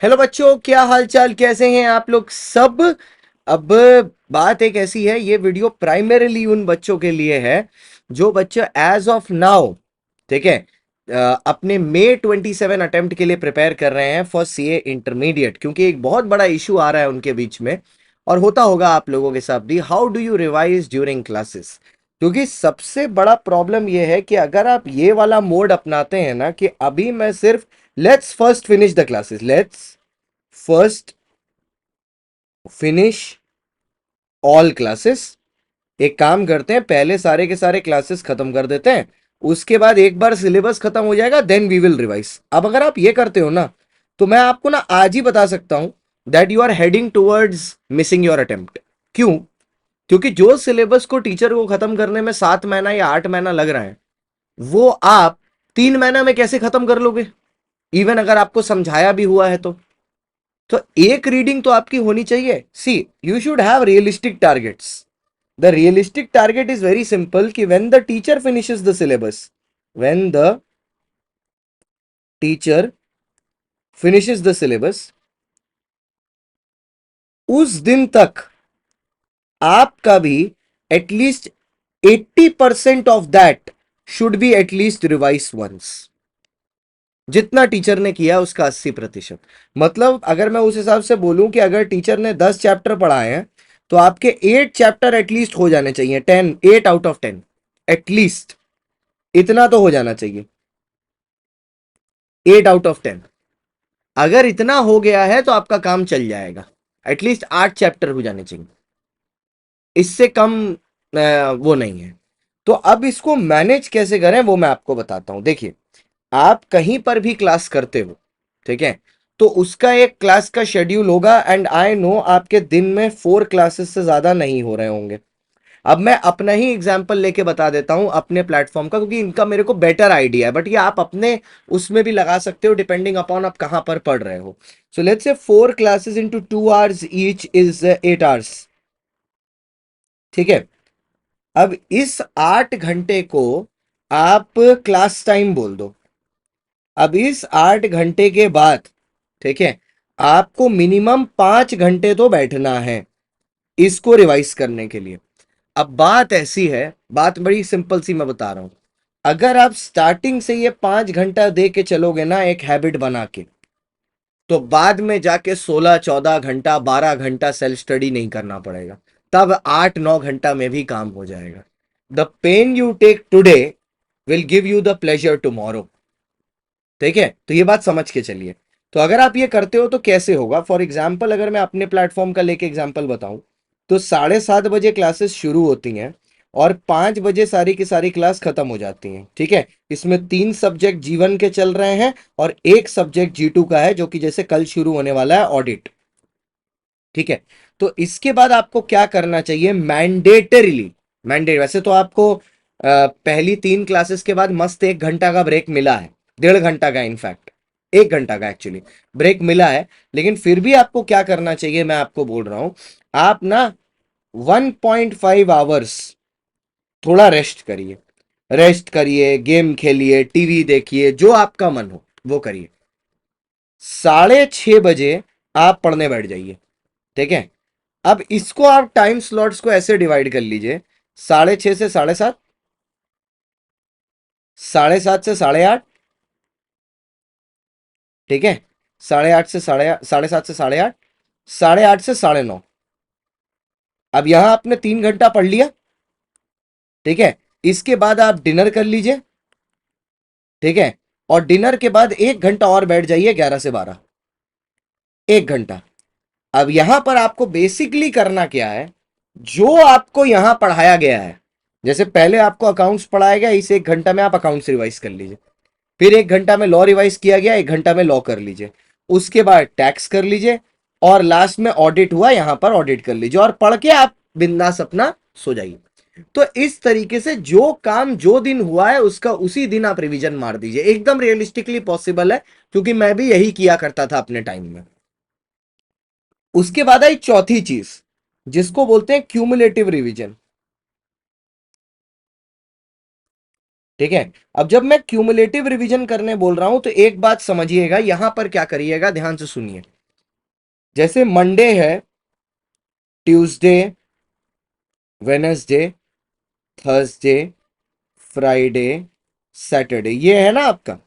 Hello बच्चों, क्या हाल चाल, कैसे हैं आप लोग सब। अब बात एक ऐसी है, ये वीडियो प्राइमरीली उन बच्चों के लिए है जो बच्चे एज ऑफ नाउ, ठीक है, अपने मई 27 अटेम्प्ट के लिए प्रिपेयर कर रहे हैं फॉर सीए इंटरमीडिएट, क्योंकि एक बहुत बड़ा इशू आ रहा है उनके बीच में। और होता होगा आप लोगों के साथ भी। How do you revise during classes? क्योंकि सबसे बड़ा प्रॉब्लम यह है कि अगर आप ये वाला मोड अपनाते हैं ना कि अभी मैं सिर्फ let's first finish the classes, let's first finish all classes. एक काम करते हैं, पहले सारे के सारे क्लासेस खत्म कर देते हैं, उसके बाद एक बार सिलेबस खत्म हो जाएगा, देन वी विल रिवाइज। अब अगर आप ये करते हो ना, तो मैं आपको ना आज ही बता सकता हूं that you are heading towards missing your attempt. क्यों? क्योंकि जो सिलेबस को टीचर को खत्म करने में 7 महीना या 8 महीना लग रहा है, वो आप 3 महीना में कैसे खत्म कर लोगे? इवन अगर आपको समझाया भी हुआ है तो एक रीडिंग तो आपकी होनी चाहिए। See, you should have realistic targets. The realistic target is very simple कि when the teacher finishes the syllabus, when the teacher finishes the syllabus, उस दिन तक आपका भी at least 80% of that should be at least revise once. जितना teacher ने किया उसका 80%। मतलब अगर मैं उस हिसाब से बोलूं कि अगर टीचर ने 10 चैप्टर पढ़ाए हैं, तो आपके 8 चैप्टर एटलीस्ट हो जाने चाहिए। 8 आउट ऑफ 10 एटलीस्ट, इतना तो हो जाना चाहिए। 8 आउट ऑफ 10 अगर इतना हो गया है तो आपका काम चल जाएगा। एटलीस्ट 8 चैप्टर हो जाने चाहिए, इससे कम वो नहीं है। तो अब इसको मैनेज कैसे करें वो मैं आपको बताता हूं। देखिए, आप कहीं पर भी क्लास करते हो, ठीक है, तो उसका एक क्लास का शेड्यूल होगा। एंड आई नो आपके दिन में 4 क्लासेस से ज्यादा नहीं हो रहे होंगे। अब मैं अपना ही एग्जांपल लेके बता देता हूं अपने प्लेटफॉर्म का, क्योंकि इनका मेरे को बेटर आइडिया है, बट ये आप अपने उसमें भी लगा सकते हो डिपेंडिंग अपॉन आप कहां पर पढ़ रहे हो। So let's say 4 classes into 2 hours each is 8 hours, ठीक है। अब इस 8 घंटे को आप क्लास टाइम बोल दो। अब इस 8 घंटे के बाद, ठीक है, आपको मिनिमम 5 घंटे तो बैठना है इसको रिवाइज करने के लिए। अब बात ऐसी है, बात बड़ी सिंपल सी मैं बता रहा हूं। अगर आप स्टार्टिंग से ये 5 घंटा दे के चलोगे ना एक हैबिट बना के, तो बाद में जाके 16 14 घंटा 12 घंटा सेल्फ स्टडी नहीं करना पड़ेगा। तब 8 9 घंटा में भी काम हो जाएगा। The pain you take today will give you the pleasure tomorrow, ठीक है। तो ये बात समझ के चलिए। तो अगर आप ये करते हो तो कैसे होगा? फॉर एग्जाम्पल अगर मैं अपने प्लेटफॉर्म का लेके एग्जाम्पल बताऊं, तो 7:30 बजे क्लासेस शुरू होती हैं और 5 बजे सारी की सारी क्लास खत्म हो जाती हैं, ठीक है। इसमें 3 सब्जेक्ट जीवन के चल रहे हैं और एक सब्जेक्ट जी2 का है, जो कि जैसे कल शुरू होने वाला है, ऑडिट, ठीक है। तो इसके बाद आपको क्या करना चाहिए? मैंडेटरीली, वैसे तो आपको पहली 3 क्लासेस के बाद मस्त 1 घंटा का ब्रेक मिला है, 1.5 घंटा का, इनफैक्ट 1 घंटा का एक्चुअली ब्रेक मिला है। लेकिन फिर भी आपको क्या करना चाहिए, मैं आपको बोल रहा हूं, आप ना 1.5 आवर्स थोड़ा रेस्ट करिए, गेम खेलिए, टीवी देखिए, जो आपका मन हो वो करिए। 6:30 बजे आप पढ़ने बैठ जाइए, ठीक है। अब इसको आप टाइम स्लॉट्स को ऐसे डिवाइड कर लीजिए: 6:30 से 7:30, 7:30 से 8:30, ठीक है, 8:30 से 7:30 से 8:30, 8:30 से 9:30। अब यहां आपने 3 घंटा पढ़ लिया, ठीक है। इसके बाद आप डिनर कर लीजिए, ठीक है, और डिनर के बाद 1 घंटा और बैठ जाइए, 11 से 12, 1 घंटा। अब यहां पर आपको बेसिकली करना क्या है, जो आपको यहां पढ़ाया गया है। जैसे पहले आपको अकाउंट्स पढ़ाया गया, इस 1 घंटा में आप अकाउंट्स रिवाइज कर लीजिए। फिर 1 घंटा में लॉ रिवाइज किया गया, 1 घंटा में लॉ कर लीजिए। उसके बाद टैक्स कर लीजिए, और लास्ट में ऑडिट हुआ, यहां पर ऑडिट कर लीजिए, और पढ़ के आप बिंदास अपना सो जाइए। तो इस तरीके से जो काम जो दिन हुआ है उसका उसी दिन आप रिवीजन मार दीजिए। एकदम रियलिस्टिकली पॉसिबल है, क्योंकि मैं भी यही किया करता था अपने टाइम में। उसके बाद आई चौथी चीज, जिसको बोलते हैं क्यूमुलेटिव रिवीजन, ठीक है। अब जब मैं क्यूमुलेटिव रिवीजन करने बोल रहा हूं तो एक बात समझिएगा, यहां पर क्या करिएगा, ध्यान से सुनिए। जैसे मंडे है, Tuesday, Wednesday, Thursday, Friday, Saturday, ये है ना आपका।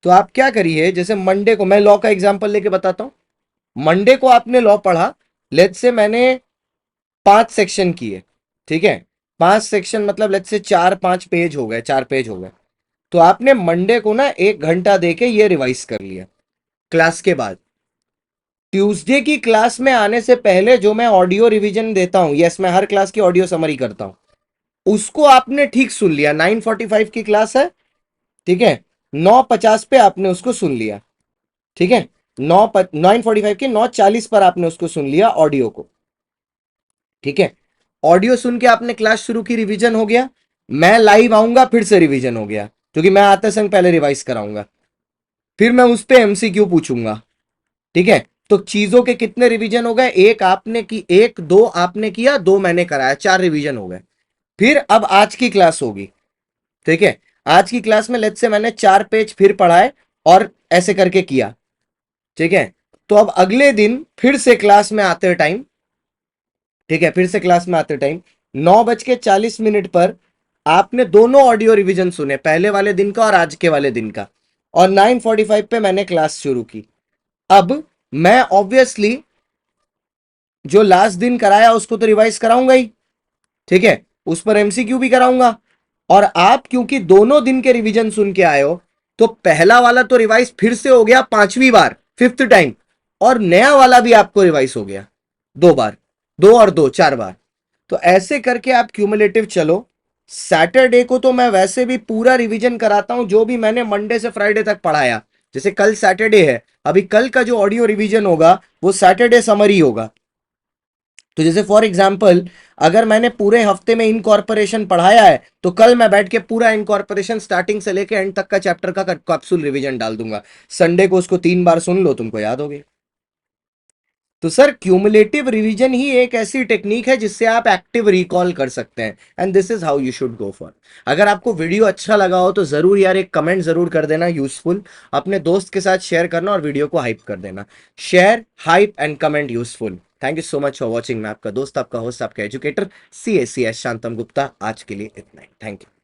तो आप क्या करिए, जैसे मंडे को मैं लॉ का एग्जांपल लेके बताता हूं। मंडे को आपने लॉ पढ़ा, लेट्स से मैंने 5 सेक्शन किए, ठीक है। 5 सेक्शन मतलब लेट्स से 4-5 पेज हो गए, 4 पेज हो गए। तो आपने मंडे को ना 1 घंटा देके ये रिवाइज कर लिया क्लास के बाद। ट्यूसडे की क्लास में आने से पहले जो मैं ऑडियो रिवीजन देता हूं, यस मैं हर क्लास की ऑडियो समरी करता हूं, उसको आपने ठीक सुन लिया। 9:45 की क्लास है, ठीक है, 9:50 पे आपने उसको सुन लिया, ठीक है। 9:45 की 9:40 पर आपने उसको सुन लिया ऑडियो को, ठीक है। ऑडियो सुन के आपने क्लास शुरू की, रिवीजन हो गया। मैं लाइव आऊंगा, फिर से रिवीजन हो गया, क्योंकि मैं आते संग पहले रिवाइज कराऊंगा, फिर मैं उस पे एमसीक्यू पूछूंगा, ठीक है। तो चीजों के कितने रिवीजन हो गए, एक आपने की, एक दो आपने किया, दो मैंने कराया, 4 रिवीजन हो गए। फिर अब आज की क्लास होगी, ठीक है। आज की क्लास में लेट्स से मैंने 4 पेज फिर पढ़ाए और ऐसे करके किया, ठीक है। तो अब अगले दिन फिर से क्लास में आते टाइम, ठीक है, फिर से क्लास में आते टाइम 9:40 पर आपने दोनों ऑडियो रिवीजन सुने, पहले वाले दिन का और आज के वाले दिन का, और 9:45 पे मैंने क्लास शुरू की। अब मैं ऑब्वियसली जो लास्ट दिन कराया उसको तो रिवाइज कराऊंगा ही, ठीक है, उस पर एमसीक्यू भी कराऊंगा। और आप क्योंकि दोनों दिन के रिवीजन सुन के आए हो, तो पहला वाला तो रिवाइज फिर से हो गया 5वीं बार, 5th टाइम, और नया वाला भी आपको रिवाइज हो गया 2 बार, 2 और 2 4 बार। तो ऐसे करके आप क्यूमुलेटिव चलो। सैटरडे को तो मैं वैसे भी पूरा रिवीजन कराता हूं, जो भी मैंने मंडे से फ्राइडे तक पढ़ाया। जैसे कल सैटरडे है, अभी कल का जो ऑडियो रिवीजन होगा वो सैटरडे समरी होगा। तो जैसे फॉर एग्जाम्पल, अगर मैंने पूरे हफ्ते में इनकॉर्पोरेशन पढ़ाया है, तो कल मैं बैठ के पूरा इनकॉर्पोरेशन स्टार्टिंग से लेके एंड तक का चैप्टर का कैप्सूल रिवीजन डाल दूंगा। संडे को उसको 3 बार सुन लो, तुमको याद हो गया। तो सर क्यूमुलेटिव रिवीजन ही एक ऐसी टेक्निक है जिससे आप एक्टिव रिकॉल कर सकते हैं, and this is how you should go for. अगर आपको वीडियो अच्छा लगा हो तो जरूर यार एक कमेंट जरूर कर देना यूजफुल, अपने दोस्त के साथ शेयर करना और वीडियो को हाइप कर देना। Share, hype and comment useful. Thank you so much for watching. मैं आपका दोस्त, आपका होस्ट, आपका एजुकेटर, सी एस शांतम गुप्ता। आज के लिए इतना ही, थैंक यू।